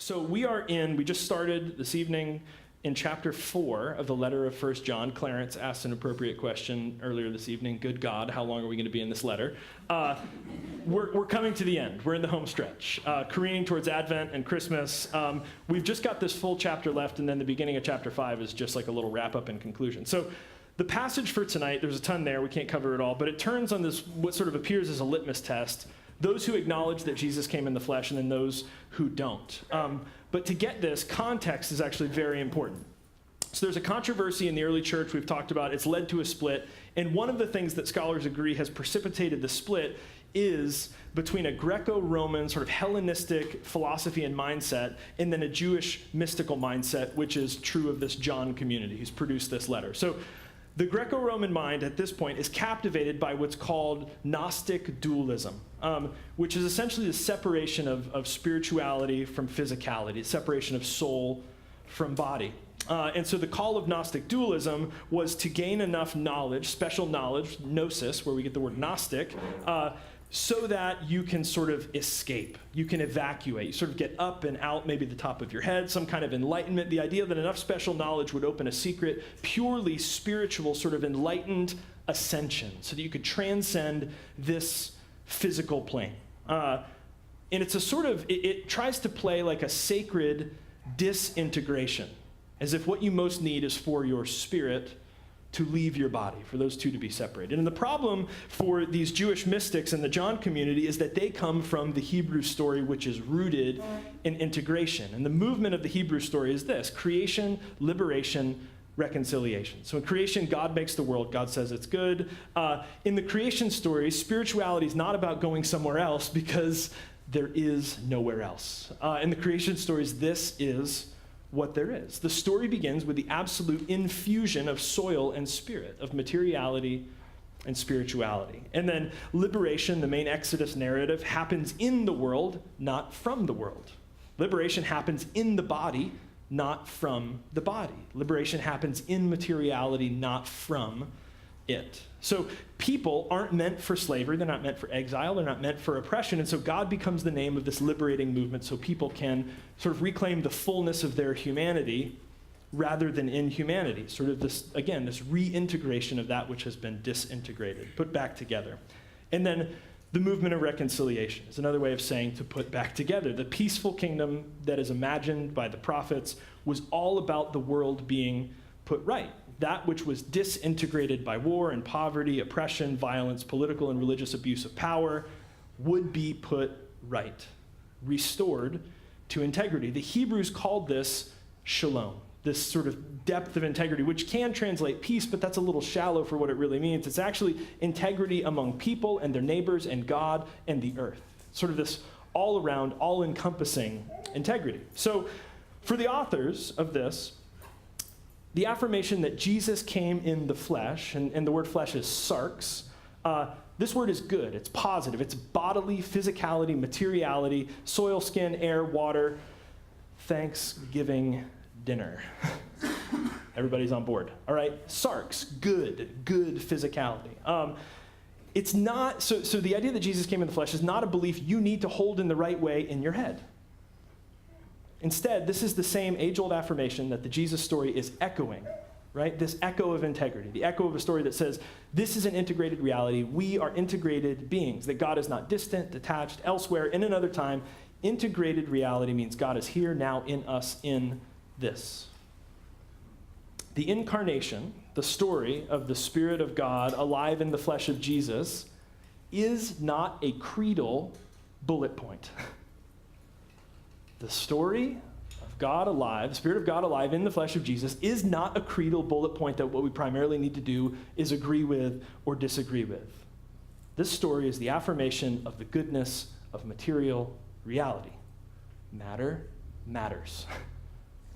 So we just started this evening in chapter 4 of the letter of 1 John. Clarence asked an appropriate question earlier this evening. Good God, how long are we going to be in this letter? We're coming to the end. We're in the home stretch, careening towards Advent and Christmas. We've just got this full chapter left, and then the beginning of chapter 5 is just like a little wrap-up and conclusion. So the passage for tonight, there's a ton there. We can't cover it all, but it turns on this, what sort of appears as a litmus test, those who acknowledge that Jesus came in the flesh and then those who don't. But to get this, context is actually very important. So there's a controversy in the early church we've talked about. It's led to a split. And one of the things that scholars agree has precipitated the split is between a Greco-Roman sort of Hellenistic philosophy and mindset and then a Jewish mystical mindset, which is true of this John community who's produced this letter. So the Greco-Roman mind at this point is captivated by what's called Gnostic dualism, which is essentially the separation of spirituality from physicality, the separation of soul from body. And so the call of Gnostic dualism was to gain enough knowledge, special knowledge, gnosis, where we get the word Gnostic, so that you can sort of escape. You can evacuate. You sort of get up and out, maybe the top of your head, some kind of enlightenment. The idea that enough special knowledge would open a secret, purely spiritual, sort of enlightened ascension, so that you could transcend this physical plane. And it's a sort of, it tries to play like a sacred disintegration, as if what you most need is for your spirit to leave your body, for those two to be separated. And the problem for these Jewish mystics in the John community is that they come from the Hebrew story, which is rooted in integration. And the movement of the Hebrew story is this: creation, liberation, reconciliation. So in creation, God makes the world. God says it's good. In the creation story, spirituality is not about going somewhere else because there is nowhere else. In the creation stories, this is what there is. The story begins with the absolute infusion of soil and spirit, of materiality and spirituality. And then liberation, the main Exodus narrative, happens in the world, not from the world. Liberation happens in the body, not from the body. Liberation happens in materiality, not from it. So people aren't meant for slavery. They're not meant for exile. They're not meant for oppression. And so God becomes the name of this liberating movement so people can sort of reclaim the fullness of their humanity rather than inhumanity. Sort of this, again, this reintegration of that which has been disintegrated, put back together. And then the movement of reconciliation is another way of saying to put back together. The peaceful kingdom that is imagined by the prophets was all about the world being put right. That which was disintegrated by war and poverty, oppression, violence, political and religious abuse of power would be put right, restored to integrity. The Hebrews called this shalom, this sort of depth of integrity, which can translate peace, but that's a little shallow for what it really means. It's actually integrity among people and their neighbors and God and the earth. Sort of this all-around, all-encompassing integrity. So for the authors of this, the affirmation that Jesus came in the flesh, and the word flesh is sarx, this word is good, it's positive, it's bodily, physicality, materiality, soil, skin, air, water, Thanksgiving dinner. Everybody's on board, all right? Sarx, good physicality. It's not, so the idea that Jesus came in the flesh is not a belief you need to hold in the right way in your head. Instead, this is the same age-old affirmation that the Jesus story is echoing, right? This echo of integrity, the echo of a story that says, this is an integrated reality. We are integrated beings, that God is not distant, detached, elsewhere, in another time. Integrated reality means God is here, now, in us, in this. The incarnation, the story of the Spirit of God alive in the flesh of Jesus, is not a creedal bullet point. The story of God alive, the Spirit of God alive in the flesh of Jesus, is not a creedal bullet point that what we primarily need to do is agree with or disagree with. This story is the affirmation of the goodness of material reality. Matter matters.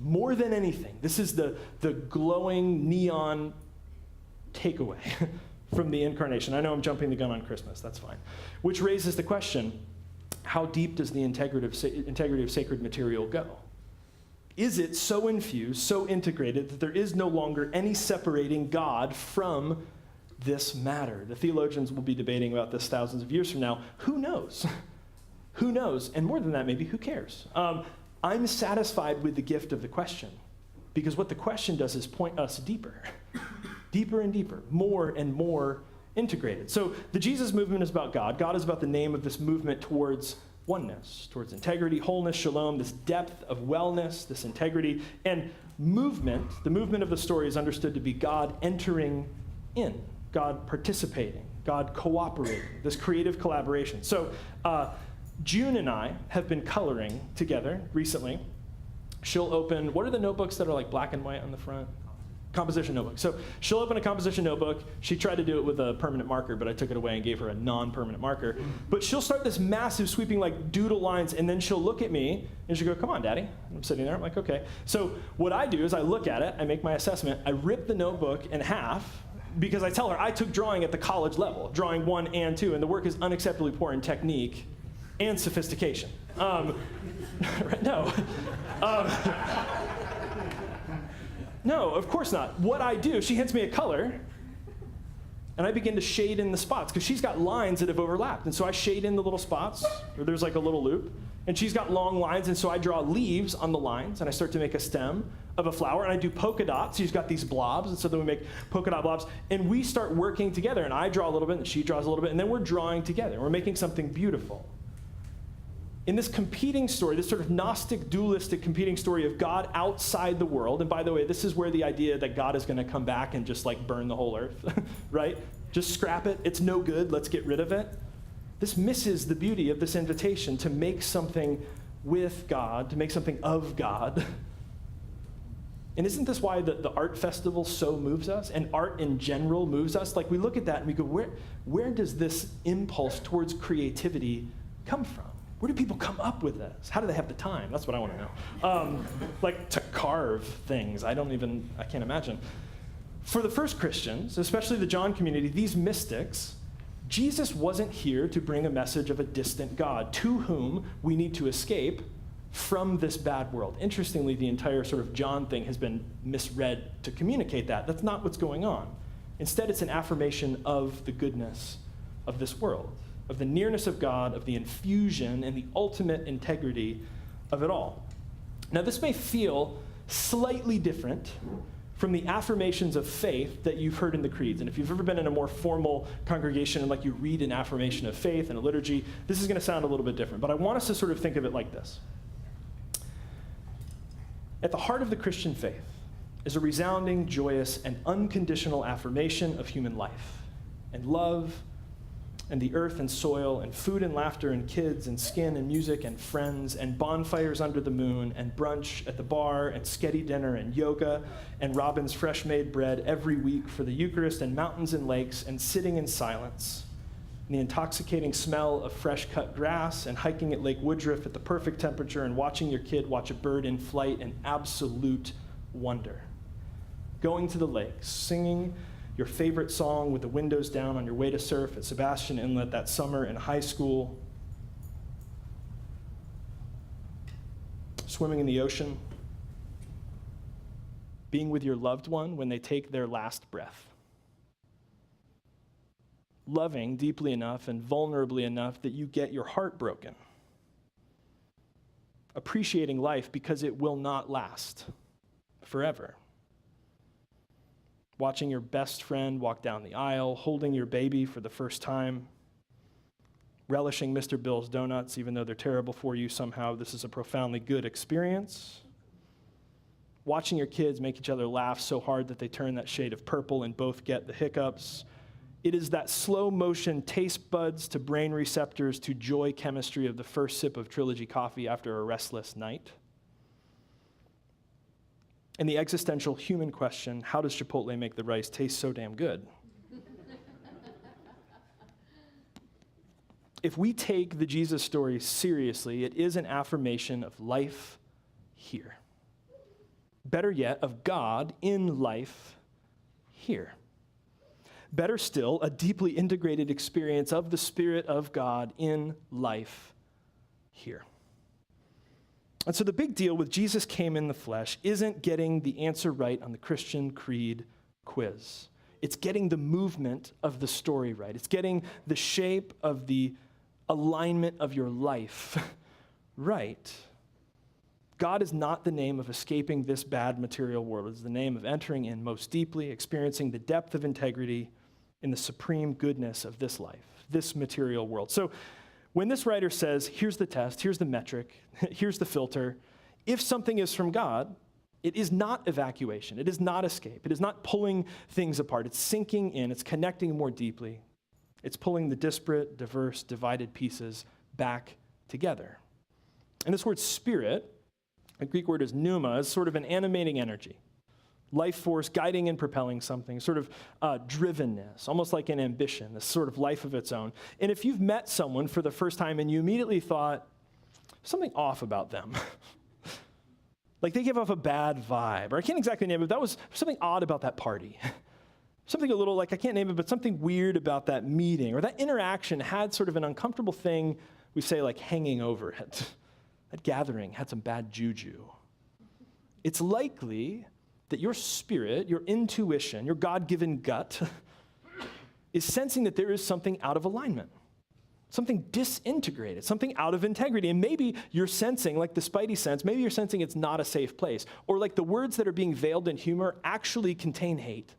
More than anything, this is the glowing neon takeaway from the incarnation. I know I'm jumping the gun on Christmas, that's fine. Which raises the question, how deep does the integrity of sacred material go? Is it so infused, so integrated, that there is no longer any separating God from this matter? The theologians will be debating about this thousands of years from now. Who knows? Who knows? And more than that, maybe, who cares? I'm satisfied with the gift of the question, because what the question does is point us deeper, deeper and deeper, more and more integrated. So the Jesus movement is about God. God is about the name of this movement towards oneness, towards integrity, wholeness, shalom, this depth of wellness, this integrity. And movement, the movement of the story is understood to be God entering in, God participating, God cooperating, this creative collaboration. So June and I have been coloring together recently. She'll open, what are the notebooks that are like black and white on the front? Composition notebook. So she'll open a composition notebook. She tried to do it with a permanent marker, but I took it away and gave her a non-permanent marker. But she'll start this massive sweeping like doodle lines, and then she'll look at me and she'll go, "Come on, Daddy." And I'm sitting there, I'm like, okay. So what I do is I look at it, I make my assessment, I rip the notebook in half, because I tell her I took drawing at the college level, drawing 1 and 2, and the work is unacceptably poor in technique and sophistication. No. No, of course not. What I do, she hands me a color, and I begin to shade in the spots, because she's got lines that have overlapped. And so I shade in the little spots, where there's like a little loop, and she's got long lines, and so I draw leaves on the lines, and I start to make a stem of a flower, and I do polka dots. She's got these blobs, and so then we make polka dot blobs, and we start working together, and I draw a little bit, and she draws a little bit, and then we're drawing together. We're making something beautiful. In this competing story, this sort of Gnostic, dualistic competing story of God outside the world, and by the way, this is where the idea that God is going to come back and just like burn the whole earth, right? Just scrap it. It's no good. Let's get rid of it. This misses the beauty of this invitation to make something with God, to make something of God. And isn't this why the art festival so moves us, and art in general moves us? Like we look at that and we go, where does this impulse towards creativity come from? Where do people come up with this? How do they have the time? That's what I want to know. Like to carve things. I can't imagine. For the first Christians, especially the John community, these mystics, Jesus wasn't here to bring a message of a distant God to whom we need to escape from this bad world. Interestingly, the entire sort of John thing has been misread to communicate that. That's not what's going on. Instead, it's an affirmation of the goodness of this world, of the nearness of God, of the infusion and the ultimate integrity of it all. Now, this may feel slightly different from the affirmations of faith that you've heard in the creeds. And if you've ever been in a more formal congregation and like you read an affirmation of faith and a liturgy, this is going to sound a little bit different. But I want us to sort of think of it like this. At the heart of the Christian faith is a resounding, joyous, and unconditional affirmation of human life and love and the earth and soil and food and laughter and kids and skin and music and friends and bonfires under the moon and brunch at the bar and sketty dinner and yoga and Robin's fresh-made bread every week for the Eucharist and mountains and lakes and sitting in silence and the intoxicating smell of fresh-cut grass and hiking at Lake Woodruff at the perfect temperature and watching your kid watch a bird in flight in absolute wonder. Going to the lake, singing your favorite song with the windows down on your way to surf at Sebastian Inlet that summer in high school, swimming in the ocean, being with your loved one when they take their last breath, loving deeply enough and vulnerably enough that you get your heart broken, appreciating life because it will not last forever. Watching your best friend walk down the aisle, holding your baby for the first time, relishing Mr. Bill's donuts, even though they're terrible for you somehow. This is a profoundly good experience. Watching your kids make each other laugh so hard that they turn that shade of purple and both get the hiccups. It is that slow motion taste buds to brain receptors to joy chemistry of the first sip of Trilogy coffee after a restless night. And the existential human question, how does Chipotle make the rice taste so damn good? If we take the Jesus story seriously, it is an affirmation of life here. Better yet, of God in life here. Better still, a deeply integrated experience of the Spirit of God in life here. And so the big deal with Jesus came in the flesh isn't getting the answer right on the Christian creed quiz. It's getting the movement of the story right. It's getting the shape of the alignment of your life right. God is not the name of escaping this bad material world. It is the name of entering in most deeply, experiencing the depth of integrity in the supreme goodness of this life, this material world. So when this writer says, here's the test, here's the metric, here's the filter, if something is from God, it is not evacuation. It is not escape. It is not pulling things apart. It's sinking in. It's connecting more deeply. It's pulling the disparate, diverse, divided pieces back together. And this word spirit, the Greek word is pneuma, is sort of an animating energy, life force guiding and propelling something, sort of drivenness, almost like an ambition, this sort of life of its own. And if you've met someone for the first time and you immediately thought, something off about them, like they give off a bad vibe, or I can't exactly name it, but that was something odd about that party. Something a little like, I can't name it, but something weird about that meeting, or that interaction had sort of an uncomfortable thing, we say like hanging over it. That gathering had some bad juju. It's likely that your spirit, your intuition, your God-given gut is sensing that there is something out of alignment, something disintegrated, something out of integrity. And maybe you're sensing, like the spidey sense, maybe you're sensing it's not a safe place. Or like the words that are being veiled in humor actually contain hate,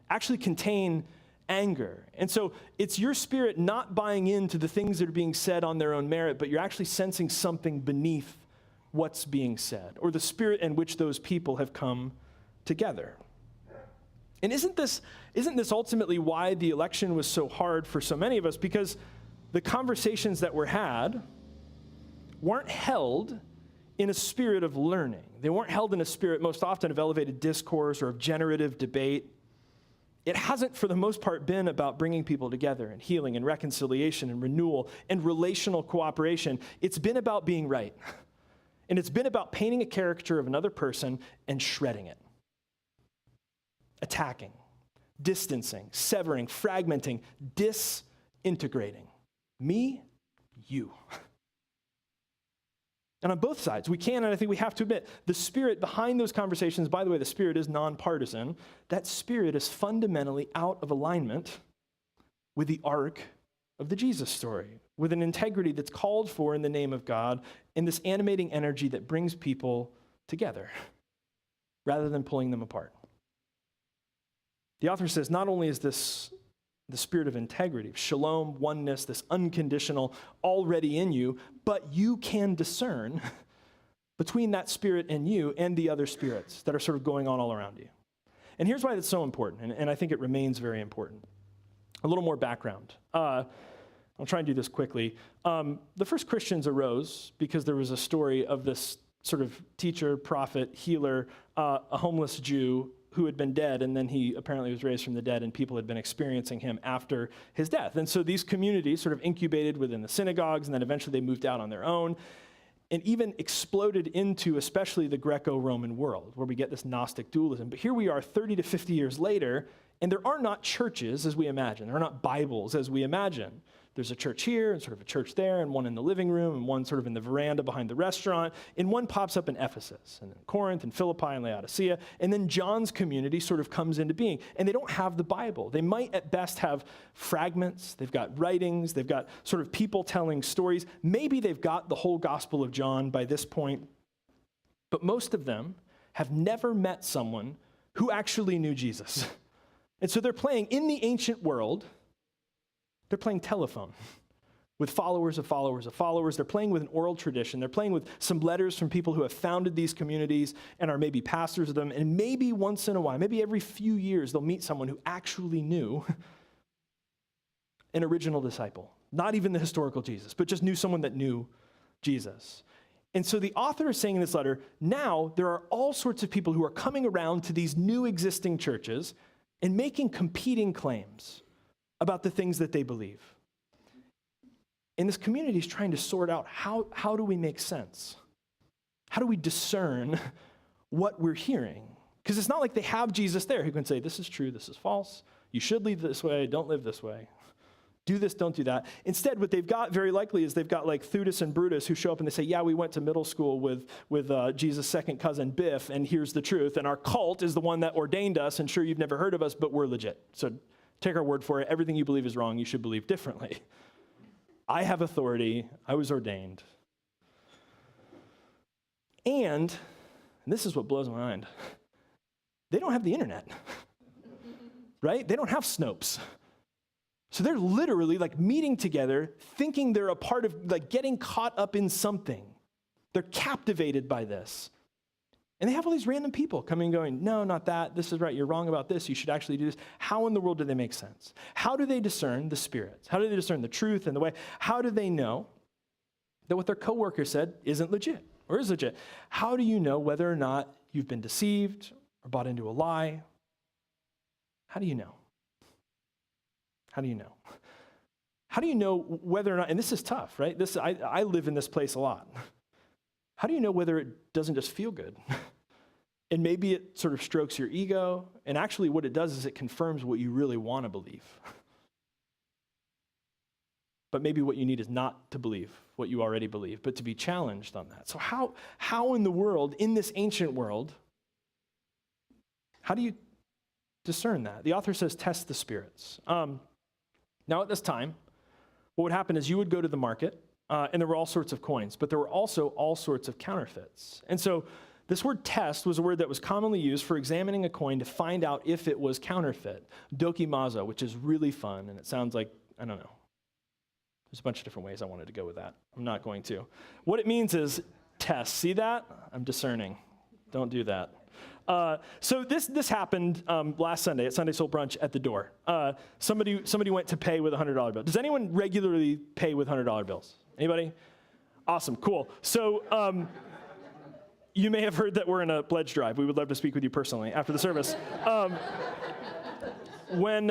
actually contain anger. And so it's your spirit not buying into the things that are being said on their own merit, but you're actually sensing something beneath what's being said, or the spirit in which those people have come together. And isn't this ultimately why the election was so hard for so many of us? Because the conversations that were had weren't held in a spirit of learning. They weren't held in a spirit most often of elevated discourse or of generative debate. It hasn't, for the most part, been about bringing people together and healing and reconciliation and renewal and relational cooperation. It's been about being right. And it's been about painting a caricature of another person and shredding it, attacking, distancing, severing, fragmenting, disintegrating. Me, you. And on both sides, we can, and I think we have to admit, the spirit behind those conversations, by the way, the spirit is nonpartisan. That spirit is fundamentally out of alignment with the arc of the Jesus story, with an integrity that's called for in the name of God, and this animating energy that brings people together rather than pulling them apart. The author says not only is this the spirit of integrity, shalom, oneness, this unconditional already in you, but you can discern between that spirit in you and the other spirits that are sort of going on all around you. And here's why that's so important, and I think it remains very important. A little more background. I'll try and do this quickly. The first Christians arose because there was a story of this sort of teacher, prophet, healer, a homeless Jew who had been dead, and then he apparently was raised from the dead, and people had been experiencing him after his death. And so these communities sort of incubated within the synagogues, and then eventually they moved out on their own, and even exploded into especially the Greco-Roman world, where we get this Gnostic dualism. But here we are 30 to 50 years later, and there are not churches as we imagine. There are not Bibles as we imagine. There's a church here, and sort of a church there, and one in the living room, and one sort of in the veranda behind the restaurant, and one pops up in Ephesus, and then Corinth, and Philippi, and Laodicea, and then John's community sort of comes into being, and they don't have the Bible. They might at best have fragments, they've got writings, they've got sort of people telling stories. Maybe they've got the whole Gospel of John by this point, but most of them have never met someone who actually knew Jesus. And so they're playing in the ancient world. They're playing telephone with followers of followers of followers. They're playing with an oral tradition. They're playing with some letters from people who have founded these communities and are maybe pastors of them. And maybe once in a while, maybe every few years, they'll meet someone who actually knew an original disciple. Not even the historical Jesus, but just knew someone that knew Jesus. And so the author is saying in this letter, now there are all sorts of people who are coming around to these new existing churches and making competing claims about the things that they believe. And this community is trying to sort out how do we make sense? How do we discern what we're hearing? Because it's not like they have Jesus there who can say, this is true, this is false. You should live this way, don't live this way. Do this, don't do that. Instead, what they've got very likely is they've got like Theudas and Brutus who show up and they say, yeah, we went to middle school with Jesus' second cousin Biff, and here's the truth. And our cult is the one that ordained us, and sure, you've never heard of us, but we're legit. So take our word for it. Everything you believe is wrong. You should believe differently. I have authority. I was ordained. And this is what blows my mind, they don't have the internet, right? They don't have Snopes. So they're literally like meeting together, thinking they're a part of, like getting caught up in something. They're captivated by this. And they have all these random people coming and going, no, not that. This is right. You're wrong about this. You should actually do this. How in the world do they make sense? How do they discern the spirits? How do they discern the truth and the way? How do they know that what their coworker said isn't legit or is legit? How do you know whether or not you've been deceived or bought into a lie? How do you know? How do you know? How do you know whether or not, and this is tough, right? I live in this place a lot. How do you know whether it doesn't just feel good? And maybe it sort of strokes your ego, and actually what it does is it confirms what you really want to believe. But maybe what you need is not to believe what you already believe, but to be challenged on that. So how in the world, in this ancient world, how do you discern that? The author says, test the spirits. Now at this time, what would happen is you would go to the market, and there were all sorts of coins, but there were also all sorts of counterfeits. And so this word test was a word that was commonly used for examining a coin to find out if it was counterfeit. Dokimazo, which is really fun, and it sounds like, I don't know. There's a bunch of different ways I wanted to go with that. I'm not going to. What it means is test. See that? I'm discerning. Don't do that. So this happened last Sunday at Sunday Soul Brunch at the door. Somebody went to pay with a $100 bill. Does anyone regularly pay with $100 bills? Anybody? Awesome, cool. So you may have heard that we're in a pledge drive. We would love to speak with you personally after the service. When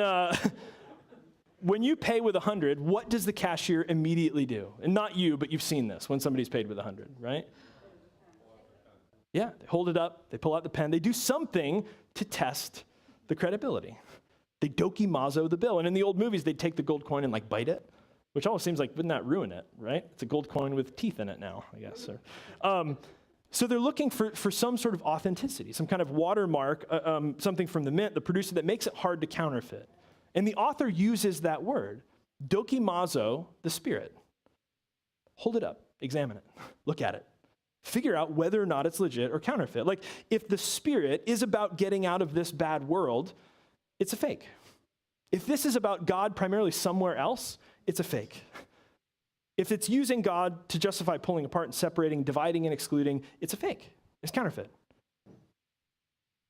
you pay with 100, what does the cashier immediately do? And not you, but you've seen this when somebody's paid with 100, right? Yeah, they hold it up, they pull out the pen, they do something to test the credibility. They dokimazo the bill. And in the old movies, they'd take the gold coin and like bite it, which almost seems like, wouldn't that ruin it, right? It's a gold coin with teeth in it now, I guess. So they're looking for some sort of authenticity, some kind of watermark, something from the mint, the producer, that makes it hard to counterfeit. And the author uses that word, dokimazo the spirit. Hold it up, examine it, look at it. Figure out whether or not it's legit or counterfeit. Like, if the spirit is about getting out of this bad world, it's a fake. If this is about God primarily somewhere else, it's a fake. If it's using God to justify pulling apart and separating, dividing and excluding, it's a fake. It's counterfeit.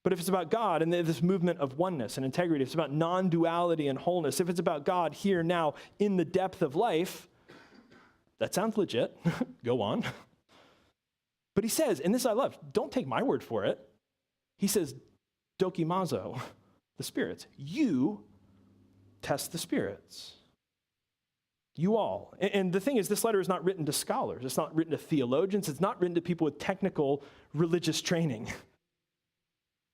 But if it's about God and this movement of oneness and integrity, if it's about non-duality and wholeness, if it's about God here, now, in the depth of life, that sounds legit. Go on. But he says, and this I love, don't take my word for it. He says, dokimazo, the spirits. You test the spirits. You all. And the thing is, this letter is not written to scholars. It's not written to theologians. It's not written to people with technical religious training.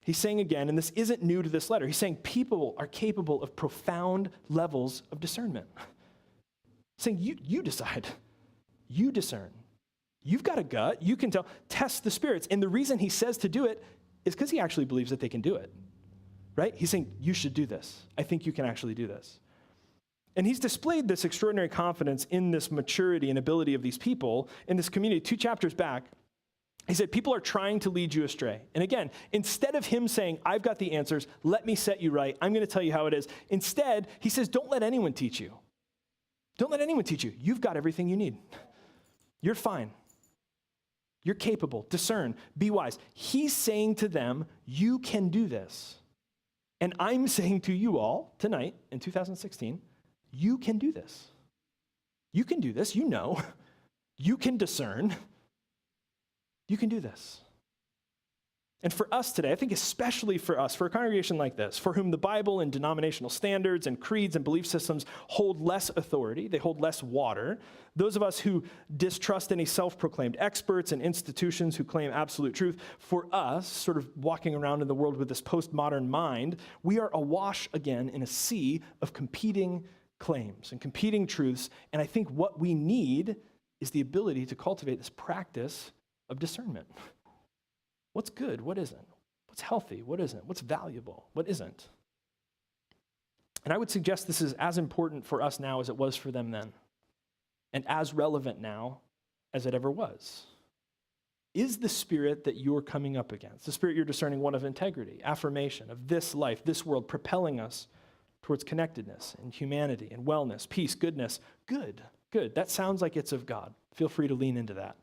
He's saying again, and this isn't new to this letter, he's saying people are capable of profound levels of discernment. He's saying you decide. You discern. You've got a gut. You can tell. Test the spirits. And the reason he says to do it is because he actually believes that they can do it, right? He's saying, you should do this. I think you can actually do this. And he's displayed this extraordinary confidence in this maturity and ability of these people in this community. 2 chapters back, he said, people are trying to lead you astray. And again, instead of him saying, I've got the answers, let me set you right, I'm going to tell you how it is. Instead, he says, don't let anyone teach you. Don't let anyone teach you. You've got everything you need. You're fine. You're capable. Discern. Be wise. He's saying to them, you can do this. And I'm saying to you all tonight in 2016, you can do this. You can do this. You know. You can discern. You can do this. And for us today, I think especially for us, for a congregation like this, for whom the Bible and denominational standards and creeds and belief systems hold less authority, they hold less water, those of us who distrust any self-proclaimed experts and institutions who claim absolute truth, for us, sort of walking around in the world with this postmodern mind, we are awash again in a sea of competing claims and competing truths. And I think what we need is the ability to cultivate this practice of discernment. What's good? What isn't? What's healthy? What isn't? What's valuable? What isn't? And I would suggest this is as important for us now as it was for them then, and as relevant now as it ever was. is the spirit that you're coming up against, the spirit you're discerning, one of integrity, affirmation of this life, this world, propelling us towards connectedness and humanity and wellness, peace, goodness? Good. That sounds like it's of God. Feel free to lean into that.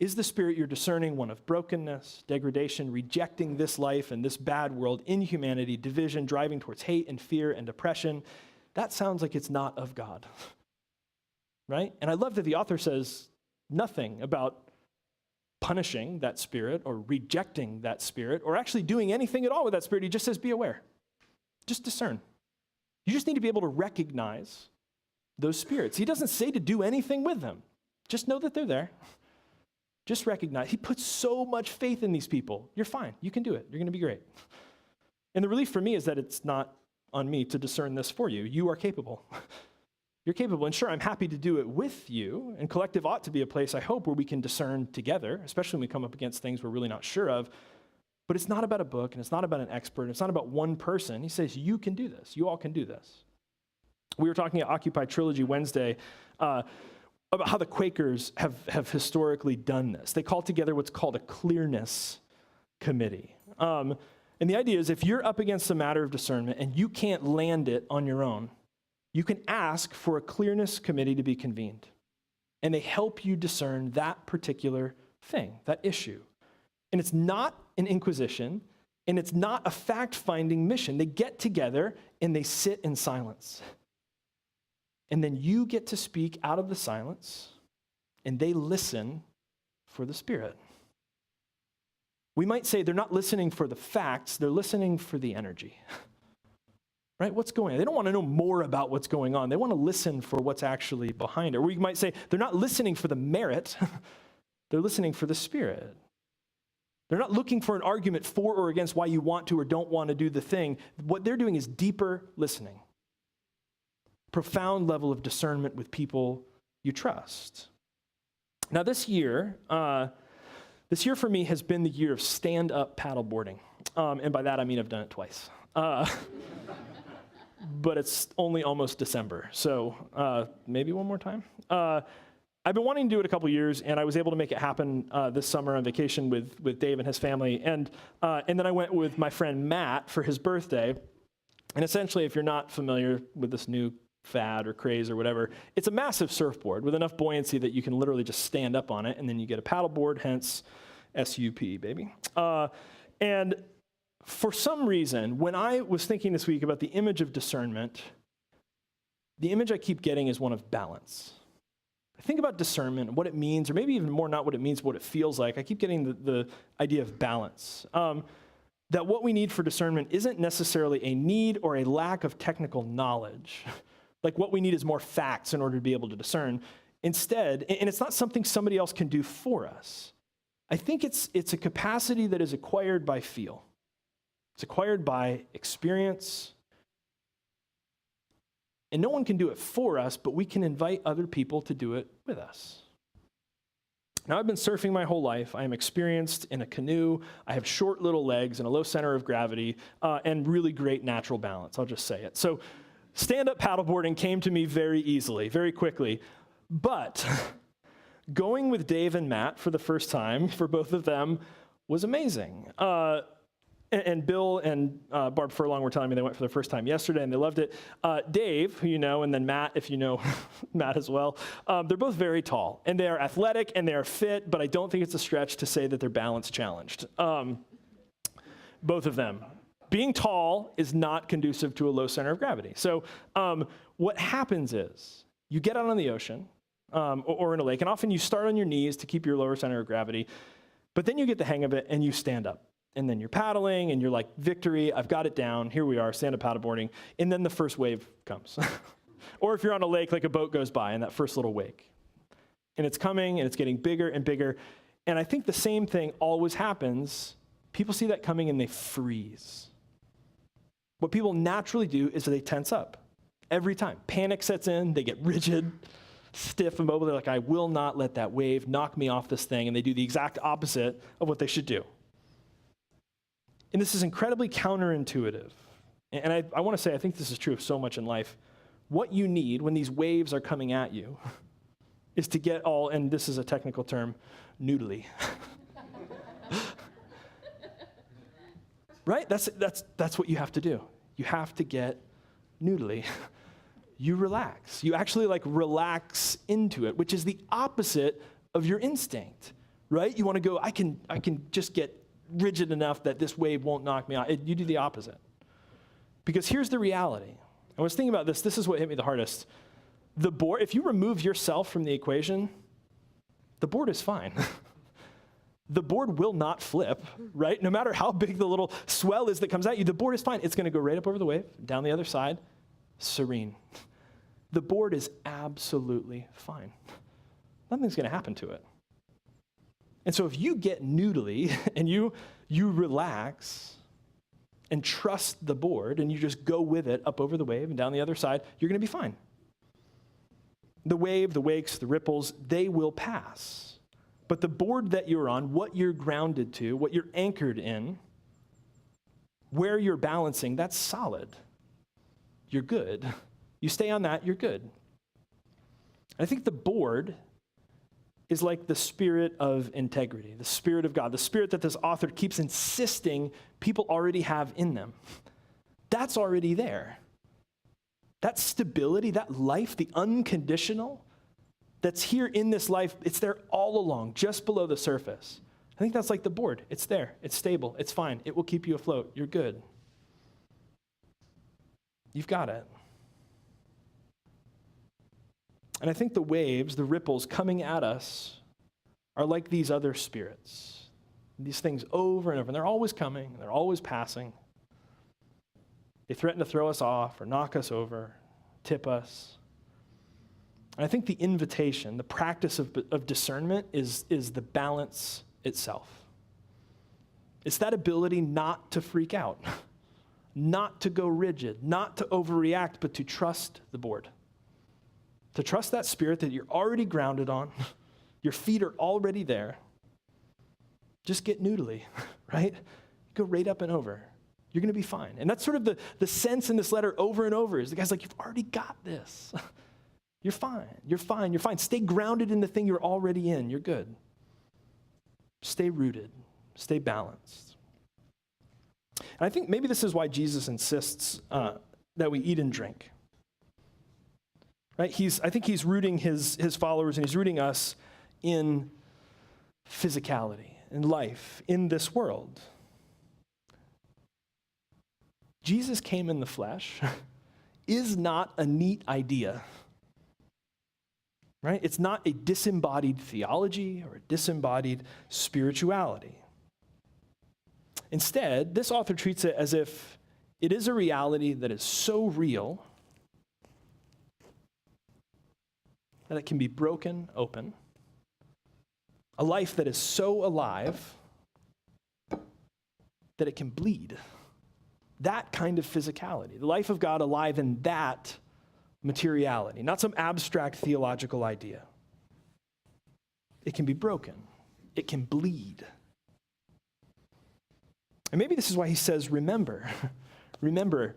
Is the spirit you're discerning one of brokenness, degradation, rejecting this life and this bad world, inhumanity, division, driving towards hate and fear and depression? That sounds like it's not of God, right? And I love that the author says nothing about punishing that spirit or rejecting that spirit or actually doing anything at all with that spirit. He just says, be aware. Just discern. You just need to be able to recognize those spirits. He doesn't say to do anything with them. Just know that they're there. Just recognize. He puts so much faith in these people. You're fine. You can do it. You're going to be great. And the relief for me is that it's not on me to discern this for you. You are capable. You're capable. And sure, I'm happy to do it with you. And collective ought to be a place, I hope, where we can discern together, especially when we come up against things we're really not sure of. But it's not about a book, and it's not about an expert, and it's not about one person. He says, you can do this. You all can do this. We were talking at Occupy Trilogy Wednesday about how the Quakers have historically done this. They call together what's called a clearness committee. And the idea is if you're up against a matter of discernment and you can't land it on your own, you can ask for a clearness committee to be convened. And they help you discern that particular thing, that issue. And it's not an inquisition, and it's not a fact-finding mission. They get together and they sit in silence. And then you get to speak out of the silence, and they listen for the Spirit. We might say they're not listening for the facts, they're listening for the energy. Right? What's going on? They don't want to know more about what's going on. They want to listen for what's actually behind it. Or we might say they're not listening for the merit, they're listening for the Spirit. They're not looking for an argument for or against why you want to or don't want to do the thing. What they're doing is deeper listening. Profound level of discernment with people you trust. Now this year for me has been the year of stand-up paddleboarding. And by that I mean I've done it twice. But it's only almost December, so maybe one more time. I've been wanting to do it a couple years, and I was able to make it happen this summer on vacation with Dave and his family. And then I went with my friend Matt for his birthday. And essentially, if you're not familiar with this new fad or craze or whatever, it's a massive surfboard with enough buoyancy that you can literally just stand up on it, and then you get a paddleboard, hence SUP, baby. And for some reason, when I was thinking this week about the image of discernment, the image I keep getting is one of balance. I think about discernment and what it means, or maybe even more not what it means, but what it feels like. I keep getting the idea of balance. That what we need for discernment isn't necessarily a need or a lack of technical knowledge. Like what we need is more facts in order to be able to discern. Instead, and it's not something somebody else can do for us. I think it's a capacity that is acquired by feel. It's acquired by experience. And no one can do it for us, but we can invite other people to do it with us. Now, I've been surfing my whole life. I am experienced in a canoe. I have short little legs and a low center of gravity and really great natural balance. I'll just say it. So stand-up paddleboarding came to me very easily, very quickly. But going with Dave and Matt for the first time, for both of them, was amazing. And Bill and Barb Furlong were telling me they went for the first time yesterday, and they loved it. Dave, who you know, and then Matt, if you know Matt as well, they're both very tall, and they are athletic, and they are fit, but I don't think it's a stretch to say that they're balance challenged. Both of them. Being tall is not conducive to a low center of gravity. So what happens is you get out on the ocean or in a lake, and often you start on your knees to keep your lower center of gravity, but then you get the hang of it, and you stand up. And then you're paddling, and you're like, victory, I've got it down. Here we are, stand-up paddleboarding. And then the first wave comes. Or if you're on a lake, like a boat goes by in that first little wake. And it's coming, and it's getting bigger and bigger. And I think the same thing always happens. People see that coming, and they freeze. What people naturally do is they tense up every time. Panic sets in. They get rigid, stiff, immobile. They're like, I will not let that wave knock me off this thing. And they do the exact opposite of what they should do. And this is incredibly counterintuitive. And I want to say, I think this is true of so much in life. What you need when these waves are coming at you is to get all, and this is a technical term, noodly. Right? That's what you have to do. You have to get noodly. You relax. You actually relax into it, which is the opposite of your instinct, right? You want to go, I can just get rigid enough that this wave won't knock me out. You do the opposite. Because here's the reality. I was thinking about this. This is what hit me the hardest. The board, if you remove yourself from the equation, the board is fine. The board will not flip, right? No matter how big the little swell is that comes at you, the board is fine. It's going to go right up over the wave, down the other side, serene. The board is absolutely fine. Nothing's going to happen to it. And so if you get noodly and you relax and trust the board and you just go with it up over the wave and down the other side, you're going to be fine. The wave, the wakes, the ripples, they will pass. But the board that you're on, what you're grounded to, what you're anchored in, where you're balancing, that's solid. You're good. You stay on that, you're good. I think the board is like the spirit of integrity, the spirit of God, the spirit that this author keeps insisting people already have in them. That's already there. That stability, that life, the unconditional, that's here in this life, it's there all along, just below the surface. I think that's like the board. It's there. It's stable. It's fine. It will keep you afloat. You're good. You've got it. And I think the waves, the ripples coming at us are like these other spirits. These things over and over. And they're always coming. And they're always passing. They threaten to throw us off or knock us over, tip us. And I think the invitation, the practice of discernment is the balance itself. It's that ability not to freak out, not to go rigid, not to overreact, but to trust the board. To trust that spirit that you're already grounded on. Your feet are already there. Just get noodly, right? Go right up and over. You're going to be fine. And that's sort of the sense in this letter over and over is the guy's like, you've already got this. You're fine. You're fine. You're fine. Stay grounded in the thing you're already in. You're good. Stay rooted. Stay balanced. And I think maybe this is why Jesus insists that we eat and drink. Right? I think he's rooting his followers and he's rooting us in physicality, in life, in this world. Jesus came in the flesh is not a neat idea. Right? It's not a disembodied theology or a disembodied spirituality. Instead, this author treats it as if it is a reality that is so real that it can be broken open. A life that is so alive that it can bleed. That kind of physicality. The life of God alive in that materiality, not some abstract theological idea. It can be broken. It can bleed. And maybe this is why he says, remember. Remember,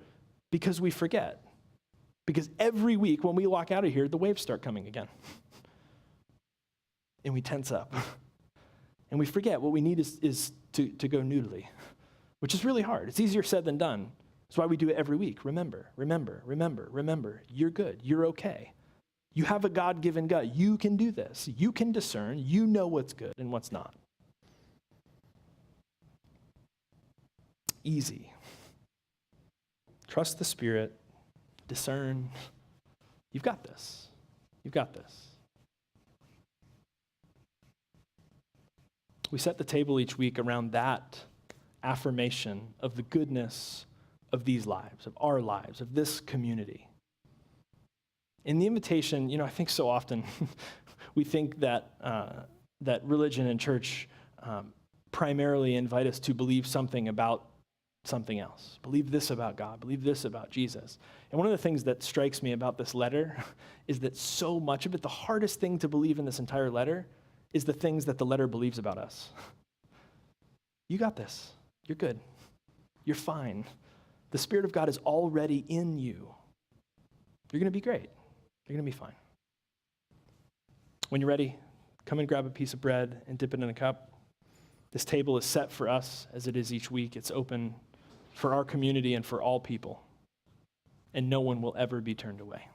because we forget. Because every week when we walk out of here, the waves start coming again. And we tense up. And we forget what we need is to go noodly, which is really hard. It's easier said than done. That's why we do it every week. Remember, remember, remember, remember. You're good. You're okay. You have a God-given gut. You can do this. You can discern. You know what's good and what's not. Easy. Trust the Spirit. Discern. You've got this. You've got this. We set the table each week around that affirmation of the goodness of these lives, of our lives, of this community. In the invitation, I think so often we think that that religion and church primarily invite us to believe something about something else. Believe this about God. Believe this about Jesus. And one of the things that strikes me about this letter is that so much of it, the hardest thing to believe in this entire letter, is the things that the letter believes about us. You got this. You're good. You're fine. The Spirit of God is already in you. You're going to be great. You're going to be fine. When you're ready, come and grab a piece of bread and dip it in a cup. This table is set for us as it is each week. It's open for our community and for all people. And no one will ever be turned away.